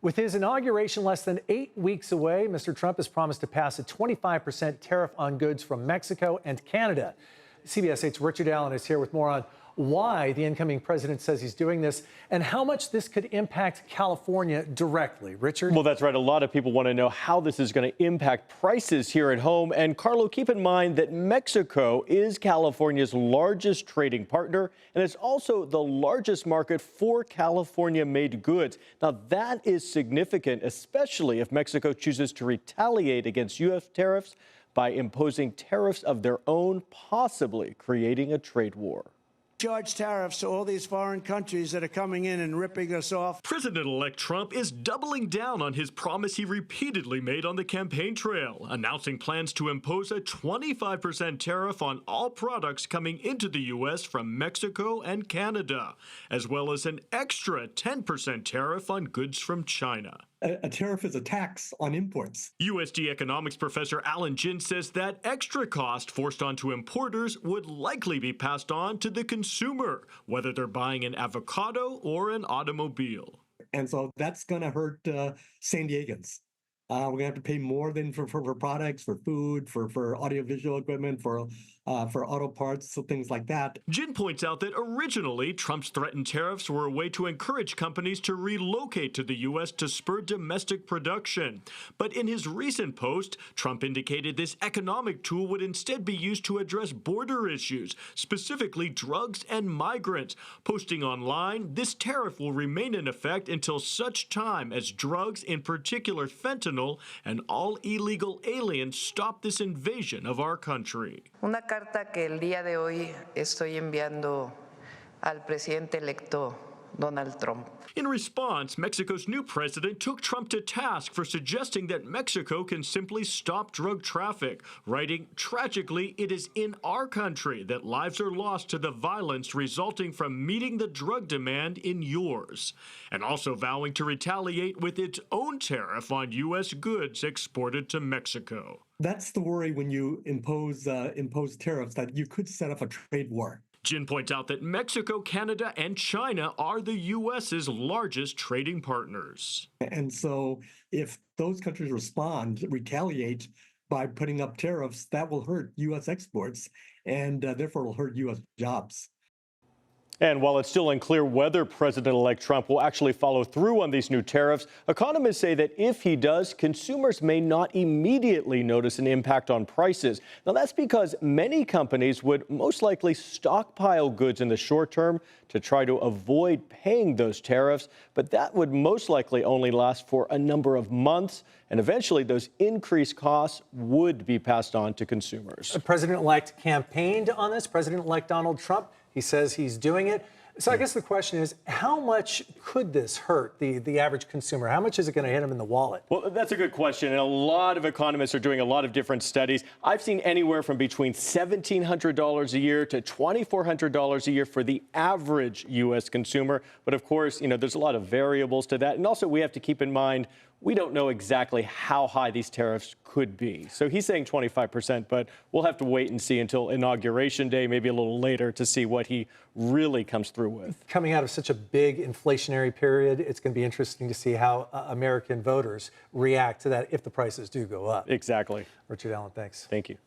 With his inauguration less than 8 weeks away, Mr. Trump has promised to pass a 25% tariff on goods from Mexico and Canada. CBS 8's Richard Allen is here with more on why the incoming president says he's doing this and how much this could impact California directly. Richard? Well, that's right. A lot of people want to know how this is going to impact prices here at home. And Carlo, keep in mind that Mexico is California's largest trading partner, and it's also the largest market for California-made goods. Now, that is significant, especially if Mexico chooses to retaliate against U.S. tariffs by imposing tariffs of their own, possibly creating a trade war. Charge tariffs to all these foreign countries that are coming in and ripping us off. President-elect Trump is doubling down on his promise he repeatedly made on the campaign trail, announcing plans to impose a 25% tariff on all products coming into the U.S. from Mexico and Canada, as well as an extra 10% tariff on goods from China. A tariff is a tax on imports. USD economics professor Alan Ginn says that extra cost forced onto importers would likely be passed on to the consumer, whether they're buying an avocado or an automobile. And so that's going to hurt San Diegans. We're going to have to pay more than for products, for food, for audiovisual equipment, for auto parts, so things like that. Ginn points out that originally Trump's threatened tariffs were a way to encourage companies to relocate to the U.S. to spur domestic production. But in his recent post, Trump indicated this economic tool would instead be used to address border issues, specifically drugs and migrants. Posting online, this tariff will remain in effect until such time as drugs, in particular fentanyl, and all illegal aliens stop this invasion of our country. Una carta que el día de hoy estoy enviando al presidente electo Donald Trump. In response, Mexico's new president took Trump to task for suggesting that Mexico can simply stop drug traffic, writing, "Tragically, it is in our country that lives are lost to the violence resulting from meeting the drug demand in yours," and also vowing to retaliate with its own tariff on U.S. goods exported to Mexico. That's the worry when you impose tariffs, that you could set up a trade war. Ginn points out that Mexico, Canada, and China are the U.S.'s largest trading partners. And so if those countries retaliate by putting up tariffs, that will hurt U.S. exports, and therefore will hurt U.S. jobs. And while it's still unclear whether President-elect Trump will actually follow through on these new tariffs, economists say that if he does, consumers may not immediately notice an impact on prices. Now, that's because many companies would most likely stockpile goods in the short term to try to avoid paying those tariffs, but that would most likely only last for a number of months, and eventually those increased costs would be passed on to consumers. The president-elect campaigned on this, President-elect Donald Trump. He says he's doing it. So I guess the question is, how much could this hurt the average consumer? How much is it going to hit him in the wallet? Well, that's a good question. And a lot of economists are doing a lot of different studies. I've seen anywhere from between $1,700 a year to $2,400 a year for the average U.S. consumer. But of course, there's a lot of variables to that. And also, we have to keep in mind, we don't know exactly how high these tariffs could be. So he's saying 25%, but we'll have to wait and see until Inauguration Day, maybe a little later, to see what he really comes through with. Coming out of such a big inflationary period, it's going to be interesting to see how American voters react to that if the prices do go up. Exactly. Richard Allen, thanks. Thank you.